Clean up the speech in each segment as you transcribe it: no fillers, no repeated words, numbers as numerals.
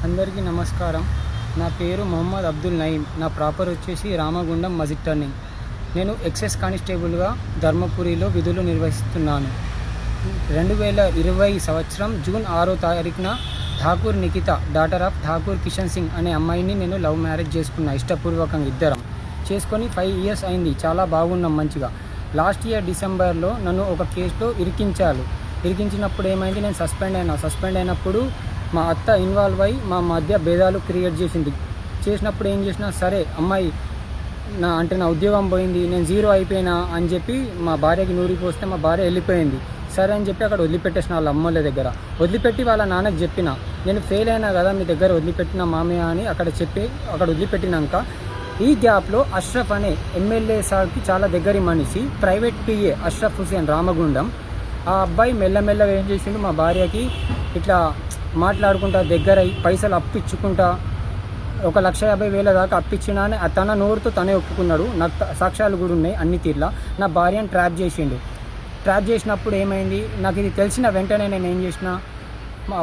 అందరికీ నమస్కారం. నా పేరు మొహమ్మద్ అబ్దుల్ నయీం. నా ప్రాపర్ వచ్చేసి రామగుండం మజిద్ టర్నింగ్. నేను ఎక్సైజ్ కానిస్టేబుల్గా ధర్మపురిలో విధులు నిర్వహిస్తున్నాను. 2020 సంవత్సరం జూన్ 6వ తారీఖున ఠాకూర్ నిఖిత, డాటర్ ఆఫ్ ఠాకూర్ కిషన్ సింగ్ అనే అమ్మాయిని నేను లవ్ మ్యారేజ్ చేసుకున్నా. ఇష్టపూర్వకంగా ఇద్దరం చేసుకొని 5 years అయింది. చాలా బాగున్నాం మంచిగా. లాస్ట్ ఇయర్ డిసెంబర్లో నన్ను ఒక కేసులో ఇరికించినప్పుడు ఏమైంది, నేను సస్పెండ్ అయినప్పుడు మా అత్త ఇన్వాల్వ్ అయ్యి మా మధ్య భేదాలు క్రియేట్ చేసినప్పుడు ఏం చేసినా సరే అమ్మాయి నా ఉద్యోగం పోయింది, నేను జీరో అయిపోయినా అని చెప్పి మా భార్యకి నూరిపోస్తే మా భార్య వెళ్ళిపోయింది. సరే అని చెప్పి అక్కడ వదిలిపెట్టేసిన వాళ్ళ అమ్మల దగ్గర వదిలిపెట్టి వాళ్ళ నాన్నకి చెప్పిన, నేను ఫెయిల్ అయినా కదా మీ దగ్గర వదిలిపెట్టిన మామయ్య అని అక్కడ వదిలిపెట్టినాక ఈ గ్యాప్లో అష్రఫ్ అనే ఎమ్మెల్యే సార్కి చాలా దగ్గరి మనిషి, ప్రైవేట్ పిఏ అష్రఫ్ హుసేన్ రామగుండం. ఆ అబ్బాయి మెల్లమెల్లగా ఏం చేసిండు, మా భార్యకి ఇట్లా మాట్లాడుకుంటా దగ్గర పైసలు అప్పిచ్చుకుంటా 1,50,000 దాకా అప్పించినా అని తన నోరుతో తనే ఒప్పుకున్నాడు. నాకు సాక్ష్యాలు కూడా ఉన్నాయి అన్ని తీర్లా. నా భార్యను ట్రాప్ చేసినప్పుడు ఏమైంది, నాకు ఇది తెలిసిన వెంటనే నేను ఏం చేసిన,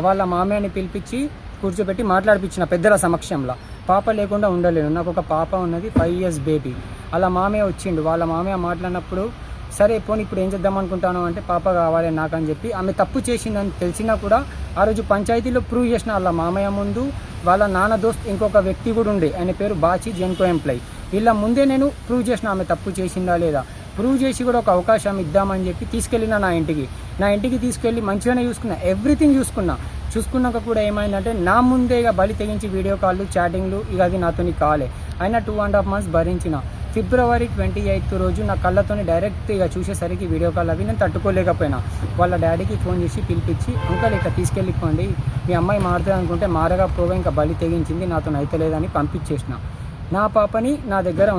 వాళ్ళ మామయ్యని పిలిపించి కూర్చోబెట్టి మాట్లాడిపించిన పెద్దల సమక్షంలో. పాప లేకుండా ఉండలేను, నాకు ఒక పాప ఉన్నది, 5 years బేబీ. అలా మామయ్య వచ్చిండు. వాళ్ళ మామయ్య మాట్లాడినప్పుడు సరే పోనీ ఇప్పుడు ఏం చేద్దాం అనుకుంటాను అంటే పాప కావాలి నాకు అని చెప్పి, ఆమె తప్పు చేసిందని తెలిసినా కూడా ఆ రోజు పంచాయతీలో ప్రూవ్ చేసిన వాళ్ళ మామయ్య ముందు, వాళ్ళ నాన్న దోస్త్ ఇంకొక వ్యక్తి కూడా ఉండే, ఆయన పేరు బాచి, జెన్కో ఎంప్లాయ్. వీళ్ళ ముందే నేను ప్రూవ్ చేసిన ఆమె తప్పు చేసిందా లేదా. ప్రూవ్ చేసి కూడా ఒక అవకాశం ఇద్దామని చెప్పి తీసుకెళ్ళిన నా ఇంటికి తీసుకెళ్ళి మంచిగానే ఎవ్రీథింంగ్ చూసుకున్నాక కూడా ఏమైందంటే నా ముందే ఇక బలి తెగించి వీడియో కాళ్ళు, చాటింగ్లు, ఇక అది నాతోని కాలే. అయినా 2.5 months భరించిన. ఫిబ్రవరి 28th రోజు నా కళ్ళతోని డైరెక్ట్ ఇక చూసేసరికి వీడియో కాల్ అవి నేను తట్టుకోలేకపోయినా. వాళ్ళ డాడీకి ఫోన్ చేసి పిలిపించి, అంకల్ ఇట్లా తీసుకెళ్ళిపోండి, మీ అమ్మాయి మారుతుంది అనుకుంటే మారకపోగా ఇంకా బలి తెగించింది, నాతో అయితలేదని పంపించేసిన. నా పాపని నా దగ్గర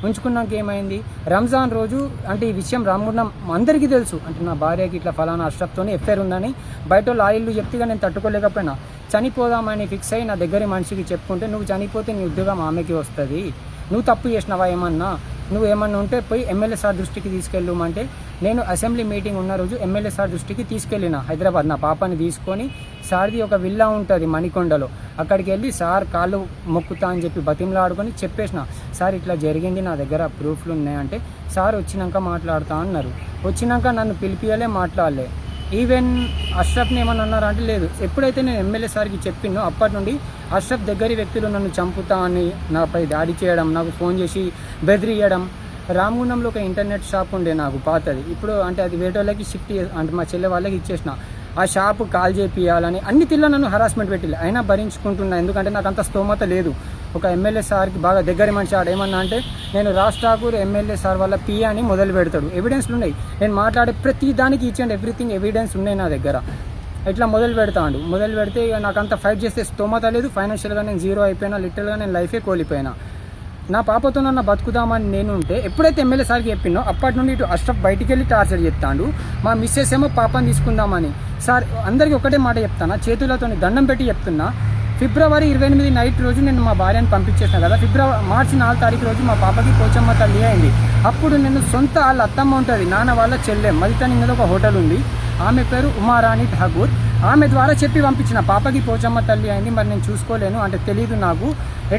ఉంచుకున్నాక ఏమైంది, రంజాన్ రోజు అంటే ఈ విషయం రామగుండం అందరికీ తెలుసు, అంటే నా భార్యకి ఇట్లా ఫలానా అష్రఫ్తోని ఎఫ్ఐఆర్ ఉందని బయట లాయిల్లు చెప్తే నేను తట్టుకోలేకపోయినా. చనిపోదామని ఫిక్స్ అయ్యి నా దగ్గర మనిషికి చెప్పుకుంటే, నువ్వు చనిపోతే నీ ఉద్యోగం ఆమెకి వస్తుంది, నువ్వు తప్పు చేసినావా నువ్వేమన్నా ఉంటే పోయి ఎమ్మెల్యే సార్ దృష్టికి తీసుకెళ్ళమంటే, నేను అసెంబ్లీ మీటింగ్ ఉన్న రోజు ఎమ్మెల్యే సార్ దృష్టికి తీసుకెళ్ళిన హైదరాబాద్. నా పాపని తీసుకొని సార్ది ఒక విల్లా ఉంటుంది మణికొండలో, అక్కడికి వెళ్ళి సార్ కాళ్ళు మొక్కుతా అని చెప్పి బతిమలాడుకొని చెప్పేసిన, సార్ ఇట్లా జరిగింది, నా దగ్గర ప్రూఫ్లు ఉన్నాయంటే సార్ వచ్చినాక మాట్లాడుతా అన్నారు. వచ్చినాక నన్ను పిలిపియలే, మాట్లాడలే. ఈవెన్ అష్రఫ్ని ఏమన్నా అన్నారంటే లేదు. ఎప్పుడైతే నేను ఎమ్మెల్యే సార్కి చెప్పినో అప్పటి నుండి అష్రఫ్ దగ్గరి వ్యక్తులు నన్ను చంపుతా అని నాపై దాడి చేయడం, నాకు ఫోన్ చేసి బెదిరియడం. రామగుండంలో ఒక ఇంటర్నెట్ షాప్ ఉండే నాకు పాతది, ఇప్పుడు అంటే అది వేటోళ్ళకి షిఫ్ట్ అంటే మా చెల్లె వాళ్ళకి ఇచ్చేసిన. ఆ షాపు కాల్ చేపియాలని అన్ని తిల్ల నన్ను హరాస్మెంట్ పెట్టిలే, అయినా భరించుకుంటున్నా. ఎందుకంటే నాకు అంత స్తోమత లేదు. ఒక ఎమ్మెల్యే సార్కి బాగా దగ్గర మనిషి ఆడేమన్నా అంటే, నేను రాజ్ ఠాకూర్ ఎమ్మెల్యే సార్ వాళ్ళ పిఏ అని మొదలు పెడతాడు. ఎవిడెన్స్లు ఉన్నాయి, నేను మాట్లాడే ప్రతి దానికి ఇచ్చేయండి ఎవ్రీథింగ్ ఎవిడెన్స్ ఉన్నాయి నా దగ్గర. ఇట్లా మొదలు పెడితే ఇక నాకు అంత ఫైట్ చేస్తే స్తోమత లేదు. ఫైనాన్షియల్గా నేను జీరో అయిపోయినా, లిటరల్గా నేను లైఫే కోల్పోయినా. నా పాపతో నన్ను బతుకుదామని నేను ఉంటే, ఎప్పుడైతే ఎమ్మెల్యే సార్కి చెప్పినో అప్పటి నుండి ఇటు అష్రఫ్ బయటికి వెళ్ళి టార్చర్ చెప్తాడు. మా మిస్సెస్ ఏమో పాపని తీసుకుందామని. సార్ అందరికీ ఒకటే మాట చెప్తాను, చేతులతో దండం పెట్టి చెప్తున్నా, ఫిబ్రవరి 28 నైట్ రోజు నేను మా భార్యను పంపించేసిన కదా, మార్చి 4 తారీఖు రోజు మా పాపకి పోచమ్మ తల్లి అయింది. అప్పుడు నేను సొంత వాళ్ళ అత్తమ్మ ఉంటుంది, నాన్న వాళ్ళ చెల్లె, మదితనింగలో ఒక హోటల్ ఉంది, ఆమె పేరు ఉమారాణి ఠాకూర్, ఆమె ద్వారా చెప్పి పంపించిన, పాపకి పోచమ్మ తల్లి అయింది, మరి నేను చూసుకోలేను అంటే తెలియదు నాకు,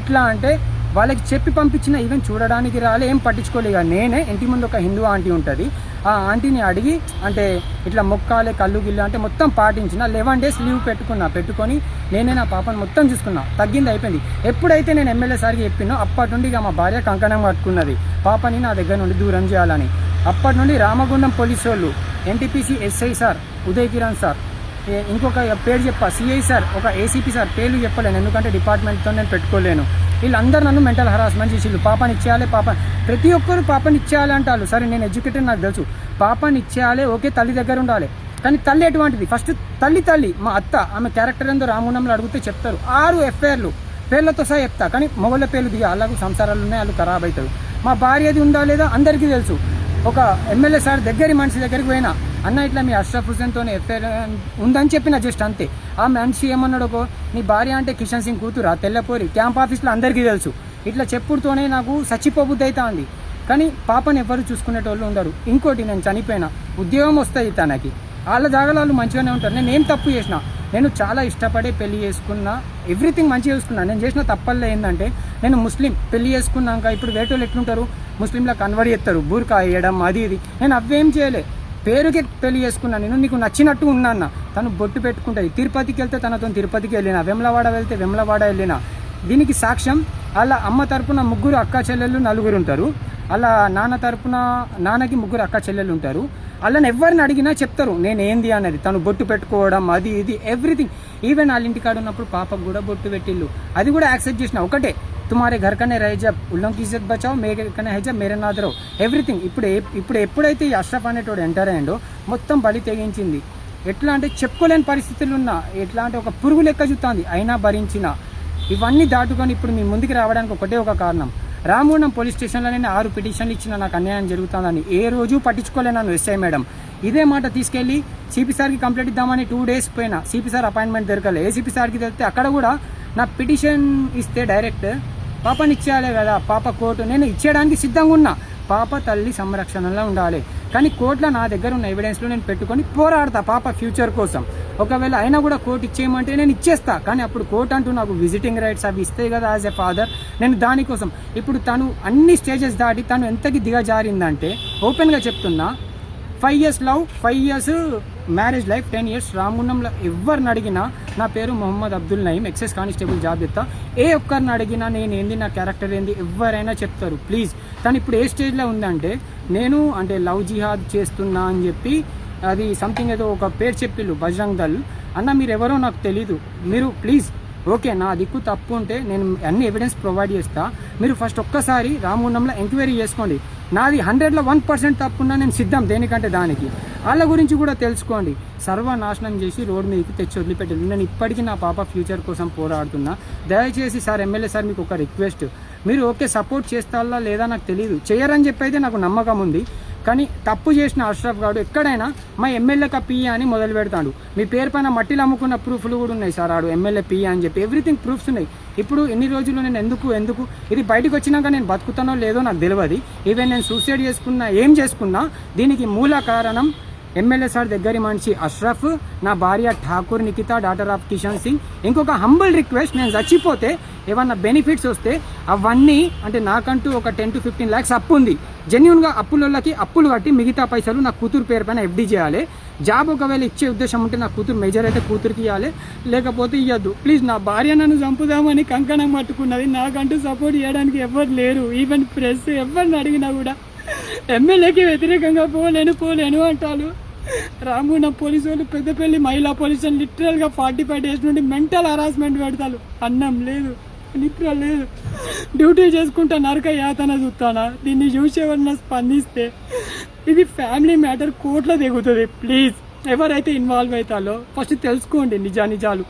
ఎట్లా అంటే వాళ్ళకి చెప్పి పంపించిన. ఈవెన్ చూడడానికి రాలే, ఏం పట్టించుకోలేక నేనే ఇంటి ముందు ఒక హిందూ ఆంటీ ఉంటుంది, ఆ ఆంటీని అడిగి అంటే ఇట్లా మొక్కాలే కళ్ళు గిల్లు అంటే మొత్తం పాటించిన. 11 days లీవ్ పెట్టుకొని నేనే నా పాపను మొత్తం చూసుకున్నా. తగ్గింది, అయిపోయింది. ఎప్పుడైతే నేను ఎమ్మెల్యే సార్కి చెప్పినో అప్పటి నుండి ఇక మా భార్య కంకణం కట్టుకున్నది పాపని నా దగ్గర నుండి దూరం చేయాలని. అప్పటి నుండి రామగుండం పోలీసు వాళ్ళు, NTPC SI sir Uday Kiran sir, ఇంకొక పేరు చెప్పా సిఐ సార్, ఒక ఏసీపీ సార్, పేర్లు చెప్పలేను ఎందుకంటే డిపార్ట్మెంట్తో నేను పెట్టుకోలేను. వీళ్ళందరూ నన్ను మెంటల్ హరాస్మెంట్ చేసి, పాపని ఇచ్చేయాలి, ప్రతి ఒక్కరు పాపని ఇచ్చేయాలి అంటారు. సరే నేను ఎడ్యుకేటెడ్, నాకు తెలుసు పాపని ఇచ్చేయాలి, ఓకే తల్లి దగ్గర ఉండాలి. కానీ తల్లి ఎటువంటిది, ఫస్ట్ తల్లి మా అత్త, ఆమె క్యారెక్టర్ ఏందో రామగుండంలో అడిగితే చెప్తారు. 6 FIRలు పేర్లతో సహా చెప్తా, కానీ మొగళ్ళ పేర్లు దిగా వాళ్ళకు సంసారాలు ఉన్నాయి, వాళ్ళు ఖరాబ్ అవుతారు. మా భార్యది ఉందా లేదా అందరికీ తెలుసు. ఒక ఎమ్మెల్యే సార్ దగ్గర మనిషి దగ్గరికి పోయినా, అన్న ఇట్లా మీ అష్రఫ్ హుసేన్తో ఎఫ్ఐఆర్ ఉందని చెప్పిన, జస్ట్ అంతే. ఆ మనిషి ఏమన్నాడు, నీ భార్య అంటే కిషన్ సింగ్ కూతురా, తెల్లపోరి, క్యాంప్ ఆఫీస్లో అందరికీ తెలుసు. ఇట్లా చెప్పుడుతోనే నాకు చచ్చిపోబుద్ది అవుతా ఉంది. కానీ పాపని ఎవరు చూసుకునేటోళ్ళు ఉండరు. ఇంకోటి, నేను చనిపోయినా ఉద్యోగం వస్తుంది తనకి, వాళ్ళ జాగాలు మంచిగానే ఉంటారు. నేను ఏం తప్పు చేసిన, నేను చాలా ఇష్టపడి పెళ్లి చేసుకున్నా, ఎవ్రీథింగ్ మంచిగా చేసుకున్నా. నేను చేసిన తప్పల్లో ఏంటంటే, నేను ముస్లిం పెళ్లి చేసుకున్నాక ఇప్పుడు వేటోళ్ళు ఎట్లుంటారు, ముస్లింలా కన్వర్ట్ చేస్తారు, బూర్కా వేయడం అది ఇది. నేను అవేం చేయలే, పేరుకి పెళ్లి చేసుకున్నాను. నేను నీకు నచ్చినట్టు ఉన్నాను. తను బొట్టు పెట్టుకుంటుంది. తిరుపతికి వెళ్తే తనతో తిరుపతికి వెళ్ళిన, వెమ్లవాడ వెళ్తే వెమ్లవాడ వెళ్ళిన. దీనికి సాక్ష్యం అలా అమ్మ తరపున 3 అక్క చెల్లెళ్ళు 4 ఉంటారు. అలా నాన్న తరపున నాన్నకి 3 అక్క చెల్లెళ్ళు ఉంటారు. వాళ్ళని ఎవరిని అడిగినా చెప్తారు నేను ఏంది అనేది. తను బొట్టు పెట్టుకోవడం అది ఇది ఎవ్రీథింగ్. ఈవెన్ వాళ్ళ ఇంటికాడ ఉన్నప్పుడు పాపకు కూడా బొట్టు పెట్టిళ్ళు, అది కూడా యాక్సెప్ట్ చేసిన. ఒకటే, తుమారే ఘర్ కనే రహే జబ్ ఉల్లంకి ఇజ్జత్ బచావ్, మేరే కనే హై జబ్ మేరే నాద్ రహో, ఎవ్రీథింగ్. ఇప్పుడు ఎప్పుడైతే ఈ అష్రఫ్ అనేటోడు ఎంటర్ అయ్యిండో మొత్తం బలి తెగించింది. ఎట్లా అంటే చెప్పుకోలేని పరిస్థితులు ఉన్నా, ఎట్లా అంటే ఒక పురుగు లెక్క చూస్తుంది, అయినా భరించిన. ఇవన్నీ దాటుకొని ఇప్పుడు మీ ముందుకు రావడానికి ఒకటే ఒక కారణం. రామగుండం పోలీస్ స్టేషన్లో నేను 6 పిటిషన్లు ఇచ్చిన, నాకు అన్యాయం జరుగుతుందని. ఏ రోజు పట్టించుకోలే నన్ను ఎస్ఐ మేడం. ఇదే మాట తీసుకెళ్ళి సిపి సార్కి కంప్లైంట్ ఇద్దామని 2 days పోయినా, సిపి సార్ అపాయింట్మెంట్ దొరకలే. ఏసీపీ సార్కి తెలిస్తే అక్కడ కూడా నా పిటిషన్ ఇస్తే డైరెక్ట్ పాపని ఇచ్చేయాలి కదా, పాప కోర్టు నేను ఇచ్చేయడానికి సిద్ధంగా ఉన్నా. పాప తల్లి సంరక్షణలో ఉండాలి. కానీ కోర్టులో నా దగ్గర ఉన్న ఎవిడెన్స్లో నేను పెట్టుకొని పోరాడతా పాప ఫ్యూచర్ కోసం. ఒకవేళ అయినా కూడా కోర్టు ఇచ్చేయమంటే నేను ఇచ్చేస్తా. కానీ అప్పుడు కోర్టు అంటూ నాకు విజిటింగ్ రైట్స్ అవి ఇస్తాయి కదా యాజ్ ఎ ఫాదర్. నేను దానికోసం ఇప్పుడు తను అన్ని స్టేజెస్ దాటి తను ఎంతకి దిగజారిందంటే, ఓపెన్గా చెప్తున్నా, 5 years love, 5 years marriage life, 10 years రామగుండంలో. ఎవరిని అడిగినా నా పేరు Mohammed Abdul Naeem, excise constable job చెప్తా. ఏ ఒక్కరిని అడిగినా నేను ఏంది, నా క్యారెక్టర్ ఏంది, ఎవరైనా చెప్తారు. ప్లీజ్. తను ఇప్పుడు ఏ స్టేజ్లో ఉందంటే, నేను అంటే లవ్ జిహాద్ చేస్తున్నా అని చెప్పి అది సంథింగ్ ఏదో ఒక పేరు చెప్పిళ్ళు, బజరంగ్ దళ్ అన్న. మీరు ఎవరో నాకు తెలీదు. మీరు ప్లీజ్ ఓకే, నా దిక్కు తప్పు ఉంటే నేను అన్ని ఎవిడెన్స్ ప్రొవైడ్ చేస్తా. మీరు ఫస్ట్ ఒక్కసారి రామగుండంలో ఎంక్వైరీ చేసుకోండి. నాది 100లో 1% తప్పున్నా నేను సిద్ధం దేనికంటే దానికి. వాళ్ళ గురించి కూడా తెలుసుకోండి. సర్వనాశనం చేసి రోడ్డు మీదకి తెచ్చి వదిలిపెట్టారు. నేను ఇప్పటికీ నా పాప ఫ్యూచర్ కోసం పోరాడుతున్నా. దయచేసి సార్, ఎమ్మెల్యే సార్, మీకు ఒక రిక్వెస్ట్. మీరు ఓకే సపోర్ట్ చేస్తారా లేదా నాకు తెలియదు, చేయరని చెప్పి అయితే నాకు నమ్మకం ఉంది. కానీ తప్పు చేసిన అష్రఫ్ గారు ఎక్కడైనా మా ఎమ్మెల్యేకి పిఏ అని మొదలు పెడతాడు. మీ పేరు పైన మట్టిలో అమ్ముకున్న ప్రూఫ్లు కూడా ఉన్నాయి సార్, ఆడు ఎమ్మెల్యే పిఏ అని చెప్పి ఎవ్రీథింగ్ ప్రూఫ్స్ ఉన్నాయి. ఇప్పుడు ఎన్ని రోజులు నేను ఎందుకు ఇది బయటకు వచ్చినాక నేను బతుకుతానో లేదో నాకు తెలియదు. ఈవెన్ నేను సూసైడ్ చేసుకున్నా, ఏం చేసుకున్నా, దీనికి మూల కారణం ఎమ్మెల్యే సార్ దగ్గరి మనిషి అష్రఫ్, నా భార్య ఠాకూర్ నిఖిత, డాటర్ ఆఫ్ కిషన్ సింగ్. ఇంకొక హంబుల్ రిక్వెస్ట్, నేను చచ్చిపోతే ఏమన్నా బెనిఫిట్స్ వస్తే అవన్నీ అంటే నాకంటూ ఒక 10 to 15 lakhs అప్పు ఉంది. జెన్యున్గా అప్పులకి అప్పులు కట్టి మిగతా పైసలు నా కూతురు పేరు పైన FD చేయాలి. జాబ్ ఒకవేళ ఇచ్చే ఉద్దేశం ఉంటే నా కూతురు మేజర్ అయితే కూతురికి ఇవ్వాలి, లేకపోతే ఇవ్వద్దు. ప్లీజ్. నా భార్య నన్ను చంపుదామని కంకణం పట్టుకున్నది. నాకంటూ సపోర్ట్ చేయడానికి ఎవరు లేరు. ఈవెన్ ప్రెస్ ఎవరిని అడిగినా కూడా ఎమ్మెల్యేకి వ్యతిరేకంగా పోలేను అంటారు. రామగుండం పోలీసు వాళ్ళు పెద్దపల్లి మహిళా పోలీసులు లిటరల్గా 45 days నుండి మెంటల్ హరాస్మెంట్ పెడతారు. అన్నం లేదు, నిద్ర లేదు, డ్యూటీ చేసుకుంటా నరక యాతన చూస్తానా. దీన్ని చూసేవన్నా స్పందిస్తే ఇది ఫ్యామిలీ మ్యాటర్, కోర్టులో దిగుతుంది. ప్లీజ్ ఎవరైతే ఇన్వాల్వ్ అవుతారో ఫస్ట్ తెలుసుకోండి, నిజాలు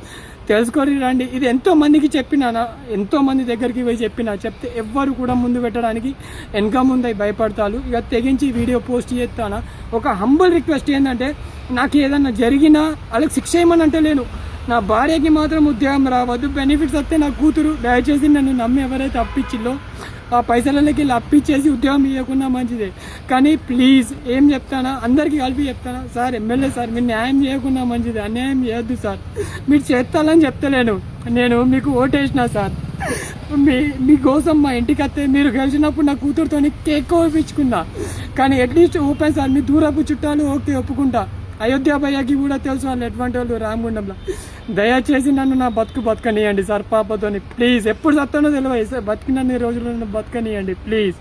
తెలుసుకొని రండి. ఇది ఎంతో మందికి చెప్పినానా, ఎంతో మంది దగ్గరికి పోయి చెప్తే ఎవ్వరు కూడా ముందు పెట్టడానికి వెనక ముందు భయపడతారు. ఇక తెగించి వీడియో పోస్ట్ చేస్తానా. ఒక హంబుల్ రిక్వెస్ట్ ఏంటంటే, నాకు ఏదన్నా జరిగినా వాళ్ళకి శిక్ష ఏమని అంటే లేను, నా భార్యకి మాత్రం ఉద్యోగం రావద్దు, బెనిఫిట్స్ వస్తే నా కూతురు. దయచేసి నన్ను నమ్మి ఎవరైతే అప్పించిల్లో ఆ పైసలకి వెళ్ళి అప్పిచ్చేసి ఉద్యోగం ఇవ్వకుండా మంచిదే. కానీ ప్లీజ్ ఏం చెప్తానా, అందరికీ కలిపి చెప్తానా, సార్ ఎమ్మెల్యే సార్, మీరు న్యాయం చేయకుండా మంచిది, అన్యాయం చేయొద్దు సార్. మీరు చేస్తాలని చెప్తలేను, నేను మీకు ఓటేసిన సార్. మీకోసం మా ఇంటికి వస్తే మీరు గెలిచినప్పుడు నా కూతురుతో కేక్ కోపించుకున్నా. కానీ అట్లీస్ట్ ఓపెన్ సార్, మీ దూరపు చుట్టాలు ఓకే ఒప్పుకుంటా. అయోధ్య భయ్యకి కూడా తెలుసు వాళ్ళు ఎటువంటి వాళ్ళు రామగుండంలో. దయచేసి నన్ను నా బతుకనియండి సార్ పాపతోని. ప్లీజ్. ఎప్పుడు చస్తానో తెలియదు, బతికినన్ని రోజులు నన్ను బతకనియండి ప్లీజ్.